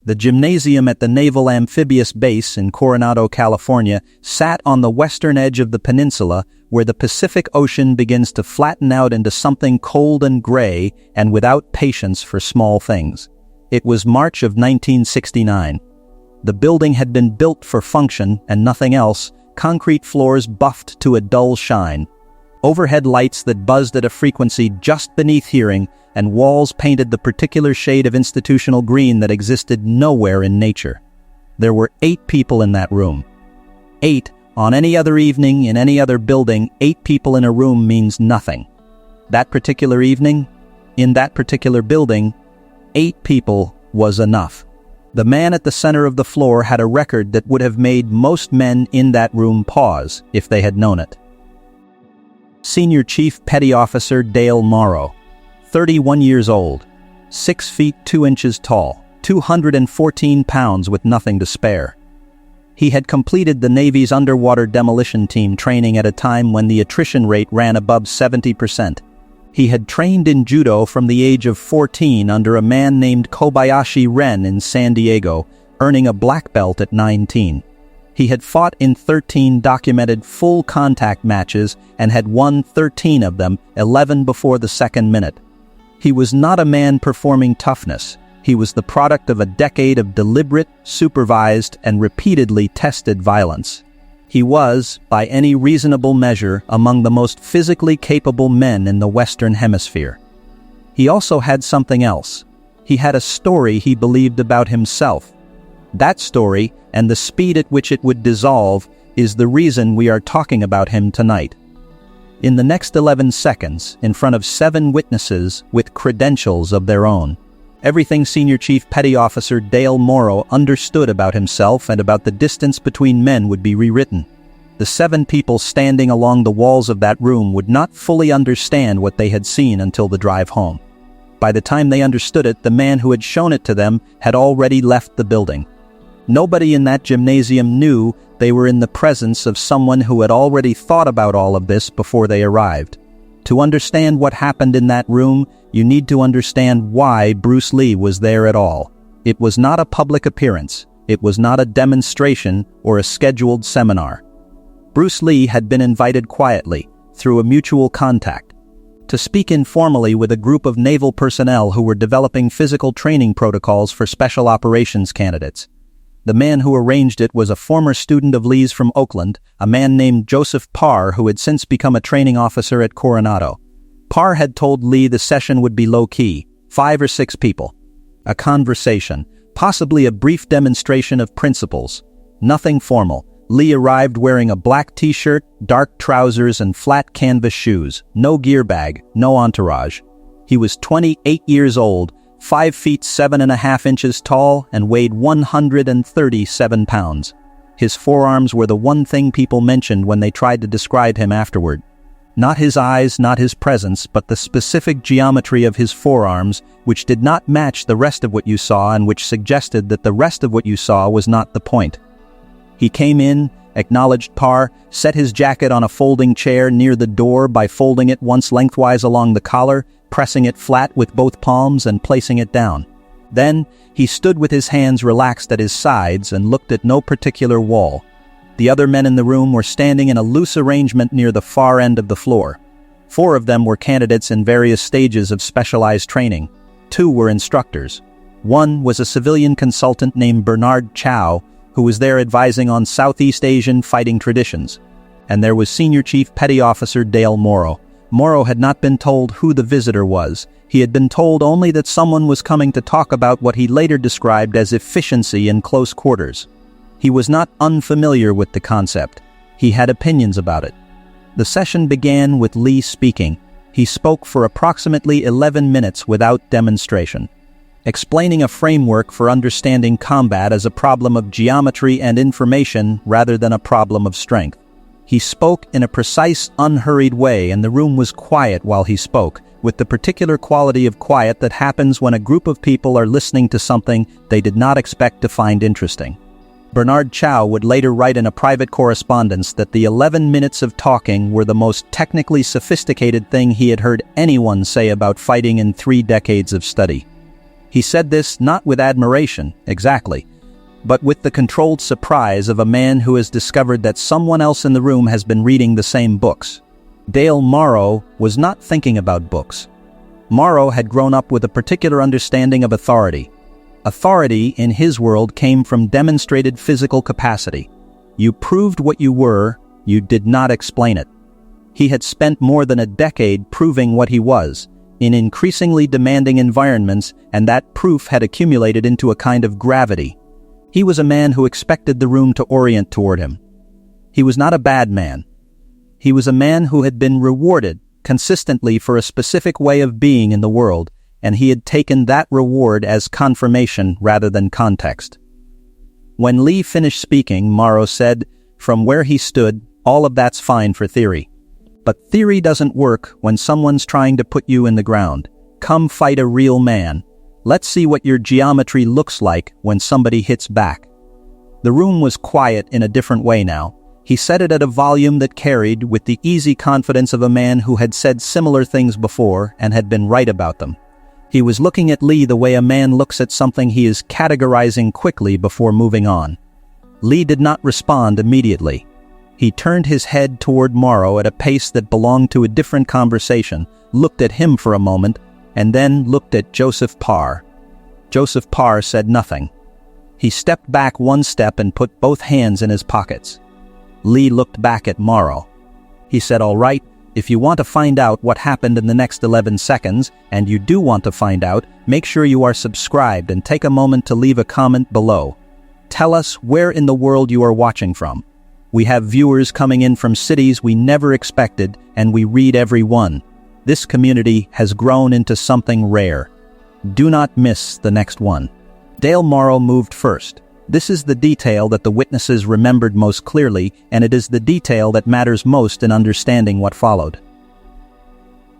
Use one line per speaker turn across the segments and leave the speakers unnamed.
The gymnasium at the Naval Amphibious Base in Coronado, California, sat on the western edge of the peninsula where the Pacific Ocean begins to flatten out into something cold and gray and without patience for small things. It was March of 1969. The building had been built for function and nothing else, concrete floors buffed to a dull shine, overhead lights that buzzed at a frequency just beneath hearing, and walls painted the particular shade of institutional green that existed nowhere in nature. There were 8 people in that room. 8, on any other evening in any other building, 8 people in a room means nothing. That particular evening, in that particular building, 8 people was enough. The man at the center of the floor had a record that would have made most men in that room pause if they had known it. Senior Chief Petty Officer Dale Morrow, 31 years old, 6 feet 2 inches tall, 214 pounds with nothing to spare. He had completed the Navy's underwater demolition team training at a time when the attrition rate ran above 70%. He had trained in judo from the age of 14 under a man named Kobayashi Ren in San Diego, earning a black belt at 19. He had fought in 13 documented full contact matches and had won 13 of them, 11 before the second minute. He was not a man performing toughness. He was the product of a decade of deliberate, supervised, and repeatedly tested violence. He was, by any reasonable measure, among the most physically capable men in the Western Hemisphere. He also had something else. He had a story he believed about himself. That story, and the speed at which it would dissolve, is the reason we are talking about him tonight. In the next 11 seconds, in front of 7 witnesses with credentials of their own, everything Senior Chief Petty Officer Dale Morrow understood about himself and about the distance between men would be rewritten. The 7 people standing along the walls of that room would not fully understand what they had seen until the drive home. By the time they understood it, the man who had shown it to them had already left the building. Nobody in that gymnasium knew they were in the presence of someone who had already thought about all of this before they arrived. To understand what happened in that room, you need to understand why Bruce Lee was there at all. It was not a public appearance. It was not a demonstration or a scheduled seminar. Bruce Lee had been invited quietly, through a mutual contact, to speak informally with a group of naval personnel who were developing physical training protocols for special operations candidates. The man who arranged it was a former student of Lee's from Oakland, a man named Joseph Parr, who had since become a training officer at Coronado. Parr had told Lee the session would be low-key, 5 or 6 people. A conversation, possibly a brief demonstration of principles. Nothing formal. Lee arrived wearing a black t-shirt, dark trousers, and flat canvas shoes. No gear bag, no entourage. He was 28 years old, 5 feet 7.5 inches tall, and weighed 137 pounds. His forearms were the one thing people mentioned when they tried to describe him afterward. Not his eyes, not his presence, but the specific geometry of his forearms, which did not match the rest of what you saw and which suggested that the rest of what you saw was not the point. He came in, acknowledged Parr, set his jacket on a folding chair near the door by folding it once lengthwise along the collar, pressing it flat with both palms and placing it down. Then, he stood with his hands relaxed at his sides and looked at no particular wall. The other men in the room were standing in a loose arrangement near the far end of the floor. 4 of them were candidates in various stages of specialized training. 2 were instructors. 1 was a civilian consultant named Bernard Chow, who was there advising on Southeast Asian fighting traditions. And there was Senior Chief Petty Officer Dale Morrow. Morrow had not been told who the visitor was. He had been told only that someone was coming to talk about what he later described as efficiency in close quarters. He was not unfamiliar with the concept. He had opinions about it. The session began with Lee speaking. He spoke for approximately 11 minutes without demonstration, explaining a framework for understanding combat as a problem of geometry and information rather than a problem of strength. He spoke in a precise, unhurried way, and the room was quiet while he spoke, with the particular quality of quiet that happens when a group of people are listening to something they did not expect to find interesting. Bernard Chow would later write in a private correspondence that the 11 minutes of talking were the most technically sophisticated thing he had heard anyone say about fighting in 3 decades of study. He said this not with admiration, exactly, but with the controlled surprise of a man who has discovered that someone else in the room has been reading the same books. Dale Morrow was not thinking about books. Morrow had grown up with a particular understanding of authority. Authority, in his world, came from demonstrated physical capacity. You proved what you were, you did not explain it. He had spent more than a decade proving what he was, in increasingly demanding environments, and that proof had accumulated into a kind of gravity. He was a man who expected the room to orient toward him. He was not a bad man. He was a man who had been rewarded consistently for a specific way of being in the world, and he had taken that reward as confirmation rather than context. When Lee finished speaking, Morrow said, from where he stood, all of that's fine for theory. But theory doesn't work when someone's trying to put you in the ground. Come fight a real man. Let's see what your geometry looks like when somebody hits back. The room was quiet in a different way now. He said it at a volume that carried with the easy confidence of a man who had said similar things before and had been right about them. He was looking at Lee the way a man looks at something he is categorizing quickly before moving on. Lee did not respond immediately. He turned his head toward Morrow at a pace that belonged to a different conversation, looked at him for a moment, and then looked at Joseph Parr. Joseph Parr said nothing. He stepped back one step and put both hands in his pockets. Lee looked back at Morrow. He said, all right, if you want to find out what happened in the next 11 seconds, and you do want to find out, make sure you are subscribed and take a moment to leave a comment below. Tell us where in the world you are watching from. We have viewers coming in from cities we never expected, and we read every one. This community has grown into something rare. Do not miss the next one. Dale Morrow moved first. This is the detail that the witnesses remembered most clearly, and it is the detail that matters most in understanding what followed.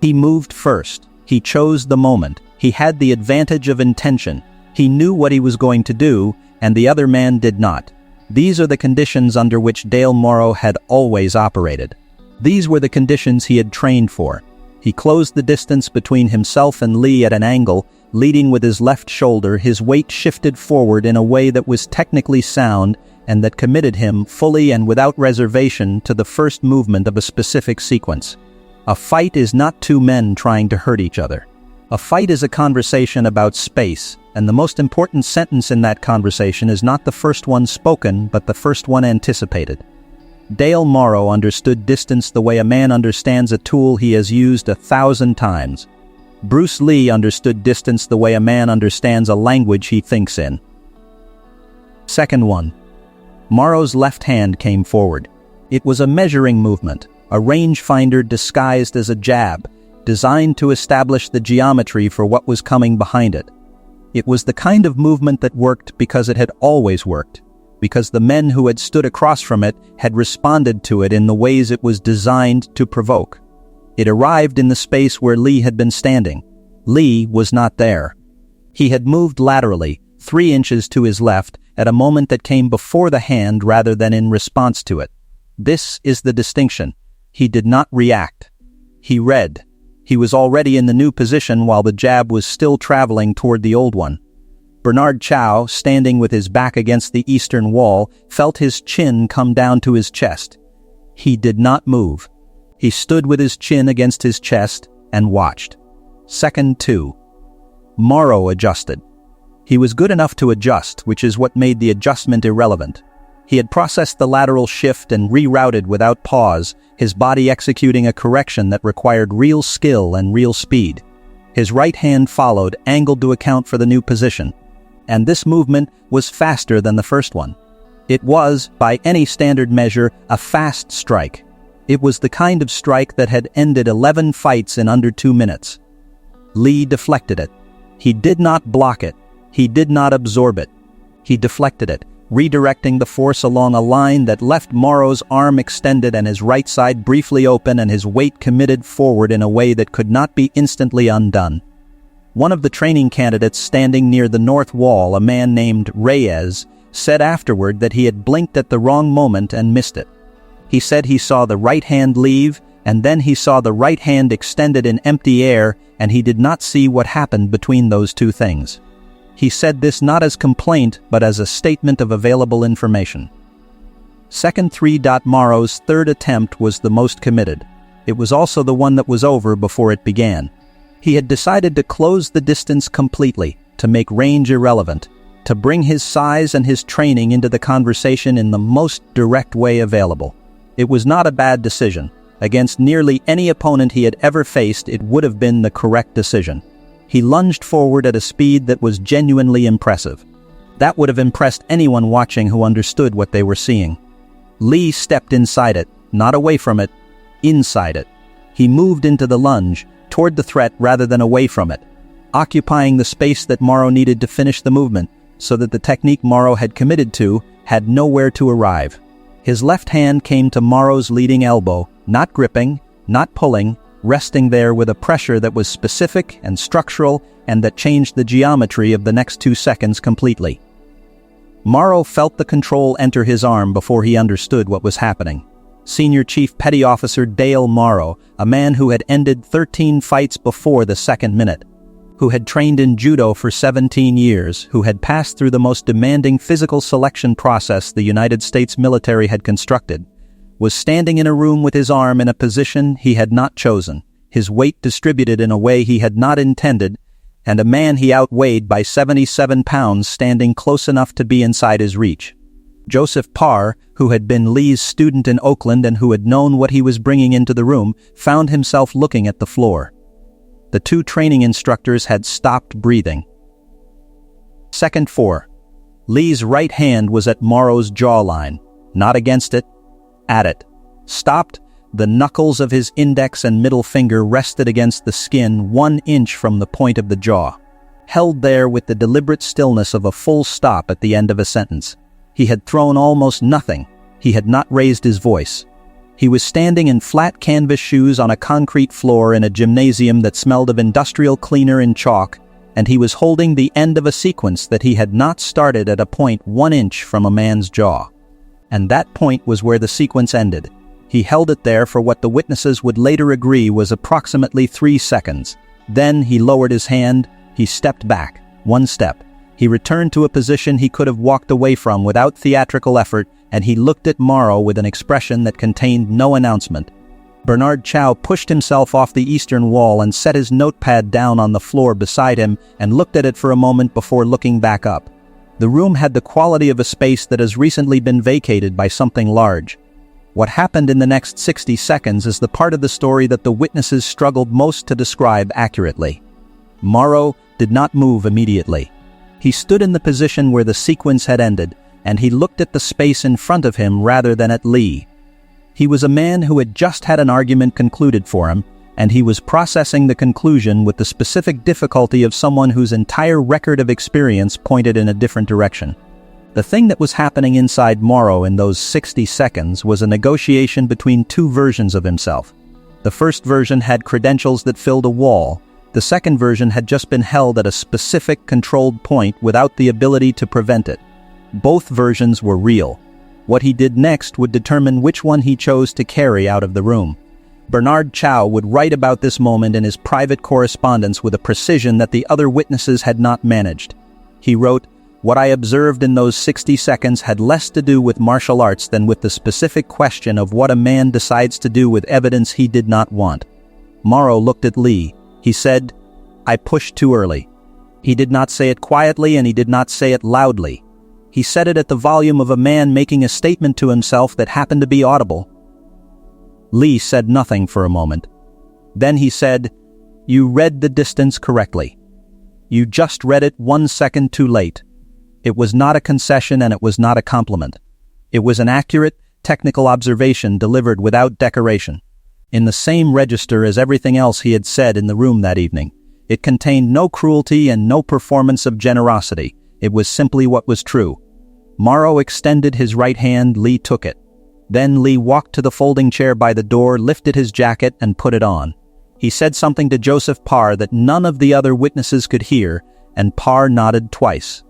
He moved first. He chose the moment. He had the advantage of intention. He knew what he was going to do, and the other man did not. These are the conditions under which Dale Morrow had always operated. These were the conditions he had trained for. He closed the distance between himself and Lee at an angle, leading with his left shoulder. His weight shifted forward in a way that was technically sound and that committed him fully and without reservation to the first movement of a specific sequence. A fight is not two men trying to hurt each other. A fight is a conversation about space, and the most important sentence in that conversation is not the first one spoken, but the first one anticipated. Dale Morrow understood distance the way a man understands a tool he has used 1,000 times. Bruce Lee understood distance the way a man understands a language he thinks in. Second one. Morrow's left hand came forward. It was a measuring movement, a rangefinder disguised as a jab, designed to establish the geometry for what was coming behind it. It was the kind of movement that worked because it had always worked, because the men who had stood across from it had responded to it in the ways it was designed to provoke. It arrived in the space where Lee had been standing. Lee was not there. He had moved laterally, 3 inches to his left, at a moment that came before the hand rather than in response to it. This is the distinction. He did not react. He read. He was already in the new position while the jab was still traveling toward the old one. Bernard Chow, standing with his back against the eastern wall, felt his chin come down to his chest. He did not move. He stood with his chin against his chest and watched. Second 2. Morrow adjusted. He was good enough to adjust, which is what made the adjustment irrelevant. He had processed the lateral shift and rerouted without pause, his body executing a correction that required real skill and real speed. His right hand followed, angled to account for the new position. And this movement was faster than the first one. It was, by any standard measure, a fast strike. It was the kind of strike that had ended 11 fights in under 2 minutes. Lee deflected it. He did not block it. He did not absorb it. He deflected it, redirecting the force along a line that left Morrow's arm extended and his right side briefly open and his weight committed forward in a way that could not be instantly undone. One of the training candidates standing near the north wall, a man named Reyes, said afterward that he had blinked at the wrong moment and missed it. He said he saw the right hand leave, and then he saw the right hand extended in empty air, and he did not see what happened between those two things. He said this not as complaint, but as a statement of available information. Second 3. Morrow's third attempt was the most committed. It was also the one that was over before it began. He had decided to close the distance completely, to make range irrelevant, to bring his size and his training into the conversation in the most direct way available. It was not a bad decision. Against nearly any opponent he had ever faced, it would have been the correct decision. He lunged forward at a speed that was genuinely impressive. That would have impressed anyone watching who understood what they were seeing. Lee stepped inside it, not away from it, inside it. He moved into the lunge, toward the threat rather than away from it, occupying the space that Morrow needed to finish the movement, so that the technique Morrow had committed to had nowhere to arrive. His left hand came to Morrow's leading elbow, not gripping, not pulling, resting there with a pressure that was specific and structural and that changed the geometry of the next 2 seconds completely. Morrow felt the control enter his arm before he understood what was happening. Senior Chief Petty Officer Dale Morrow, a man who had ended 13 fights before the second minute, who had trained in judo for 17 years, who had passed through the most demanding physical selection process the United States military had constructed, was standing in a room with his arm in a position he had not chosen, his weight distributed in a way he had not intended, and a man he outweighed by 77 pounds standing close enough to be inside his reach. Joseph Parr, who had been Lee's student in Oakland and who had known what he was bringing into the room, found himself looking at the floor. The 2 training instructors had stopped breathing. Second 4. Lee's right hand was at Morrow's jawline, not against it, at it. Stopped, the knuckles of his index and middle finger rested against the skin 1 inch from the point of the jaw, held there with the deliberate stillness of a full stop at the end of a sentence. He had thrown almost nothing. He had not raised his voice. He was standing in flat canvas shoes on a concrete floor in a gymnasium that smelled of industrial cleaner and chalk, and he was holding the end of a sequence that he had not started at a point 1 inch from a man's jaw. And that point was where the sequence ended. He held it there for what the witnesses would later agree was approximately 3 seconds. Then he lowered his hand, he stepped back, 1 step. He returned to a position he could have walked away from without theatrical effort, and he looked at Morrow with an expression that contained no announcement. Bernard Chow pushed himself off the eastern wall and set his notepad down on the floor beside him and looked at it for a moment before looking back up. The room had the quality of a space that has recently been vacated by something large. What happened in the next 60 seconds is the part of the story that the witnesses struggled most to describe accurately. Morrow did not move immediately. He stood in the position where the sequence had ended, and he looked at the space in front of him rather than at Lee. He was a man who had just had an argument concluded for him, and he was processing the conclusion with the specific difficulty of someone whose entire record of experience pointed in a different direction. The thing that was happening inside Morrow in those 60 seconds was a negotiation between 2 versions of himself. The first version had credentials that filled a wall. The second version had just been held at a specific controlled point without the ability to prevent it. Both versions were real. What he did next would determine which one he chose to carry out of the room. Bernard Chow would write about this moment in his private correspondence with a precision that the other witnesses had not managed. He wrote, "What I observed in those 60 seconds had less to do with martial arts than with the specific question of what a man decides to do with evidence he did not want." Morrow looked at Lee. He said, "I pushed too early." He did not say it quietly and he did not say it loudly. He said it at the volume of a man making a statement to himself that happened to be audible. Lee said nothing for a moment. Then he said, "You read the distance correctly. You just read it 1 second too late. It was not a concession and it was not a compliment. It was an accurate, technical observation delivered without decoration, in the same register as everything else he had said in the room that evening. It contained no cruelty and no performance of generosity. It was simply what was true." Morrow extended his right hand. Lee took it. Then Lee walked to the folding chair by the door, lifted his jacket, and put it on. He said something to Joseph Parr that none of the other witnesses could hear, and Parr nodded twice.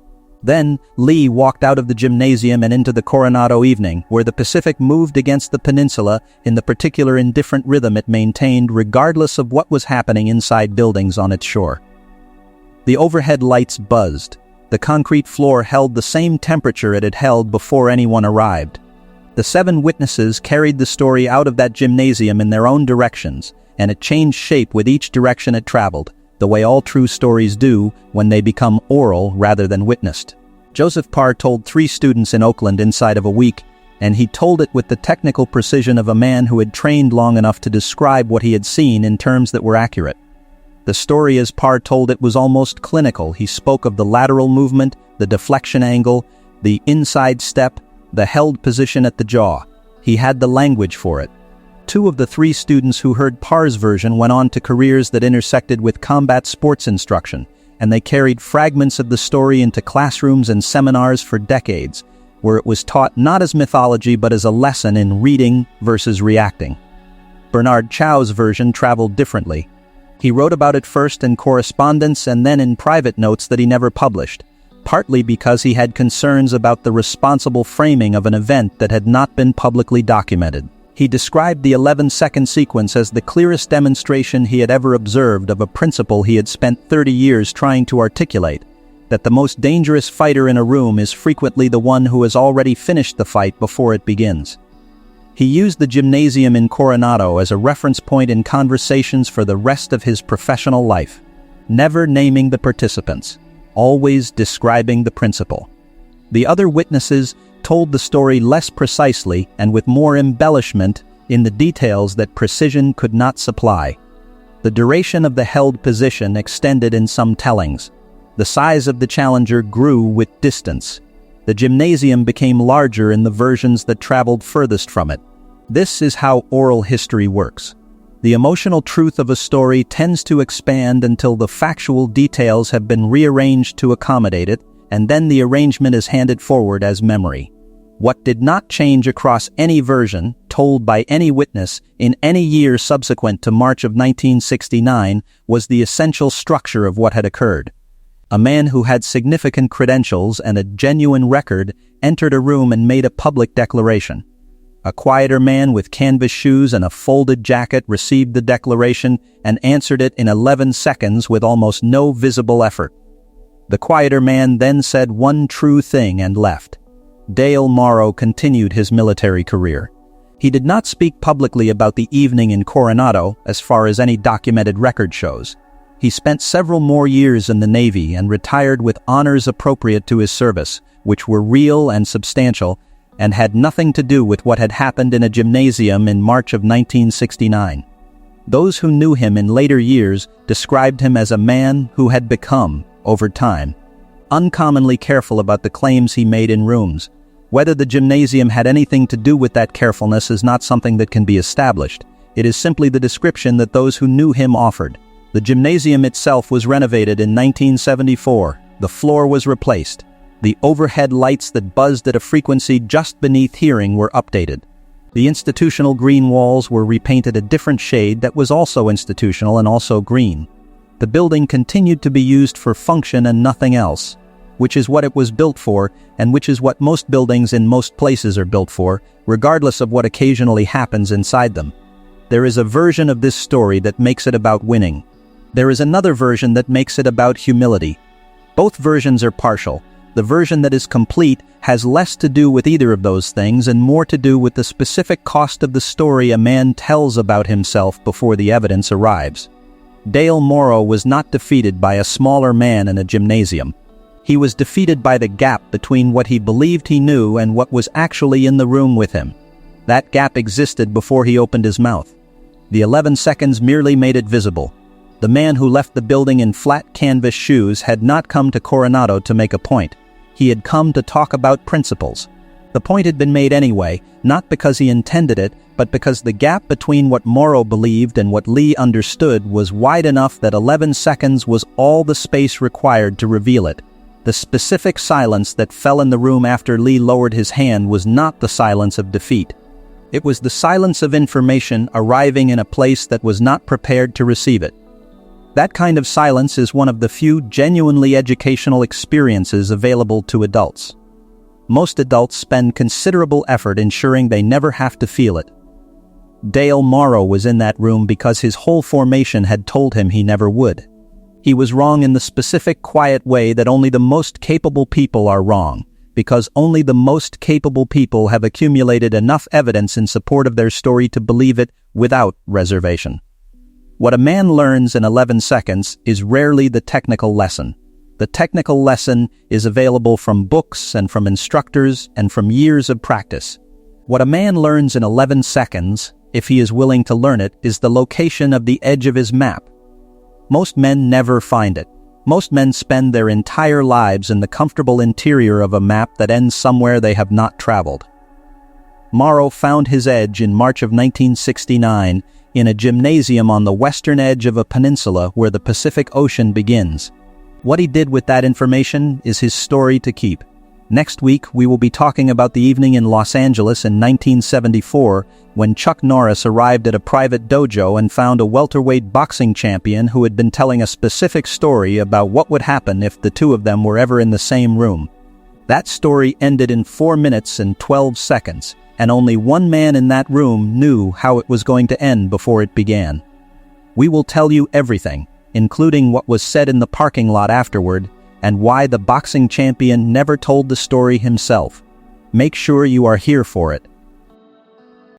Then Lee walked out of the gymnasium and into the Coronado evening, where the Pacific moved against the peninsula in the particular indifferent rhythm it maintained regardless of what was happening inside buildings on its shore. The overhead lights buzzed. The concrete floor held the same temperature it had held before anyone arrived. The 7 witnesses carried the story out of that gymnasium in their own directions, and it changed shape with each direction it traveled, the way all true stories do when they become oral rather than witnessed. Joseph Parr told 3 students in Oakland inside of a week, and he told it with the technical precision of a man who had trained long enough to describe what he had seen in terms that were accurate. The story as Parr told it was almost clinical. He spoke of the lateral movement, the deflection angle, the inside step, the held position at the jaw. He had the language for it. 2 of the 3 students who heard Parr's version went on to careers that intersected with combat sports instruction, and they carried fragments of the story into classrooms and seminars for decades, where it was taught not as mythology but as a lesson in reading versus reacting. Bernard Chow's version traveled differently. He wrote about it first in correspondence and then in private notes that he never published, partly because he had concerns about the responsible framing of an event that had not been publicly documented. He described the 11-second sequence as the clearest demonstration he had ever observed of a principle he had spent 30 years trying to articulate, that the most dangerous fighter in a room is frequently the one who has already finished the fight before it begins. He used the gymnasium in Coronado as a reference point in conversations for the rest of his professional life, never naming the participants, always describing the principle. The other witnesses told the story less precisely and with more embellishment in the details that precision could not supply. The duration of the held position extended in some tellings. The size of the challenger grew with distance. The gymnasium became larger in the versions that traveled furthest from it. This is how oral history works. The emotional truth of a story tends to expand until the factual details have been rearranged to accommodate it, and then the arrangement is handed forward as memory. What did not change across any version, told by any witness, in any year subsequent to March of 1969, was the essential structure of what had occurred. A man who had significant credentials and a genuine record entered a room and made a public declaration. A quieter man with canvas shoes and a folded jacket received the declaration and answered it in 11 seconds with almost no visible effort. The quieter man then said one true thing and left. Dale Morrow continued his military career. He did not speak publicly about the evening in Coronado, as far as any documented record shows. He spent several more years in the Navy and retired with honors appropriate to his service, which were real and substantial, and had nothing to do with what had happened in a gymnasium in March of 1969. Those who knew him in later years described him as a man who had become, over time, uncommonly careful about the claims he made in rooms. Whether the gymnasium had anything to do with that carefulness is not something that can be established. It is simply the description that those who knew him offered. The gymnasium itself was renovated in 1974. The floor was replaced. The overhead lights that buzzed at a frequency just beneath hearing were updated. The institutional green walls were repainted a different shade that was also institutional and also green. The building continued to be used for function and nothing else, which is what it was built for, and which is what most buildings in most places are built for, regardless of what occasionally happens inside them. There is a version of this story that makes it about winning. There is another version that makes it about humility. Both versions are partial. The version that is complete has less to do with either of those things and more to do with the specific cost of the story a man tells about himself before the evidence arrives. Dale Morrow was not defeated by a smaller man in a gymnasium. He was defeated by the gap between what he believed he knew and what was actually in the room with him. That gap existed before he opened his mouth. The 11 seconds merely made it visible. The man who left the building in flat canvas shoes had not come to Coronado to make a point. He had come to talk about principles. The point had been made anyway, not because he intended it, but because the gap between what Morrow believed and what Lee understood was wide enough that 11 seconds was all the space required to reveal it. The specific silence that fell in the room after Lee lowered his hand was not the silence of defeat. It was the silence of information arriving in a place that was not prepared to receive it. That kind of silence is one of the few genuinely educational experiences available to adults. Most adults spend considerable effort ensuring they never have to feel it. Dale Morrow was in that room because his whole formation had told him he never would. He was wrong in the specific, quiet way that only the most capable people are wrong, because only the most capable people have accumulated enough evidence in support of their story to believe it without reservation. What a man learns in 11 seconds is rarely the technical lesson. The technical lesson is available from books and from instructors and from years of practice. What a man learns in 11 seconds, if he is willing to learn it, is the location of the edge of his map. Most men never find it. Most men spend their entire lives in the comfortable interior of a map that ends somewhere they have not traveled. Morrow found his edge in March of 1969 in a gymnasium on the western edge of a peninsula where the Pacific Ocean begins. What he did with that information is his story to keep. Next week, we will be talking about the evening in Los Angeles in 1974 when Chuck Norris arrived at a private dojo and found a welterweight boxing champion who had been telling a specific story about what would happen if the two of them were ever in the same room. That story ended in 4 minutes and 12 seconds, and only one man in that room knew how it was going to end before it began. We will tell you everything, including what was said in the parking lot afterward, and why the boxing champion never told the story himself. Make sure you are here for it.